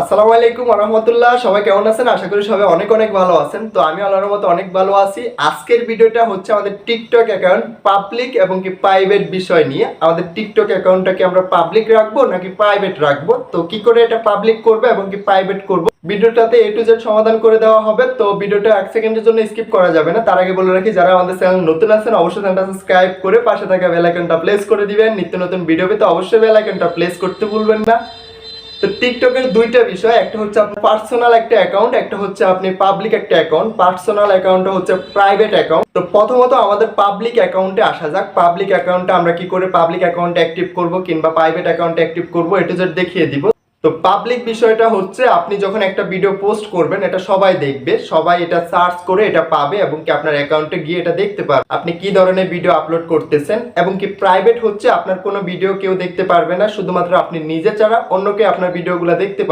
আসসালামু আলাইকুম ওয়া রাহমাতুল্লাহ। সবাই কেমন আছেন? আশা করি সবাই অনেক অনেক ভালো আছেন। তো আমি আল্লাহর মতো অনেক ভালো আছি। আজকের ভিডিওটা হচ্ছে আমাদের টিকটক অ্যাকাউন্ট পাবলিক এবং কি প্রাইভেট বিষয় নিয়ে। আমাদের টিকটক অ্যাকাউন্টটাকে আমরা পাবলিক রাখবো নাকি প্রাইভেট রাখবো, তো কি করে এটা পাবলিক করবো এবং কি প্রাইভেট করবো, ভিডিওটাতে A to Z সমাধান করে দেওয়া হবে। তো ভিডিওটা 1 সেকেন্ডের জন্য স্কিপ করা যাবে না। তার আগে বলে রাখি, যারা আমাদের চ্যানেল নতুন আছেন অবশ্যই চ্যানেলটা সাবস্ক্রাইব করে পাশে থাকা বেল আইকনটা প্রেস করে দিবেন। নিত্য নতুন ভিডিও পেতে অবশ্যই বেল আইকনটা প্রেস করতে ভুলবেন না। তো টিকটকের দুইটা বিষয়, একটা হচ্ছে আপনার পার্সোনাল একটা অ্যাকাউন্ট, একটা হচ্ছে আপনি পাবলিক একটা অ্যাকাউন্ট। পার্সোনাল অ্যাকাউন্টটা হচ্ছে প্রাইভেট অ্যাকাউন্ট। তো প্রথমত আমাদের পাবলিক অ্যাকাউন্টে আসা যাক। পাবলিক অ্যাকাউন্টে আমরা কি করে পাবলিক অ্যাকাউন্ট অ্যাক্টিভ করব কিংবা প্রাইভেট অ্যাকাউন্ট অ্যাক্টিভ করব, এটা যে দেখিয়ে দিব। তো পাবলিক বিষয়টা হচ্ছে আপনি যখন একটা ভিডিও পোস্ট করবেন এটা সবাই দেখবে, সবাই এটা সার্চ করে এটা পাবে এবং কি আপনার অ্যাকাউন্টে গিয়ে এটা দেখতে পারবে আপনি কি ধরনের ভিডিও আপলোড করতেছেন। এবং কি প্রাইভেট হচ্ছে আপনার কোনো ভিডিও কেউ দেখতে পারবে না, শুধুমাত্র আপনি নিজে ছাড়া অন্য কেউ আপনার ভিডিওগুলো দেখতে পারবে।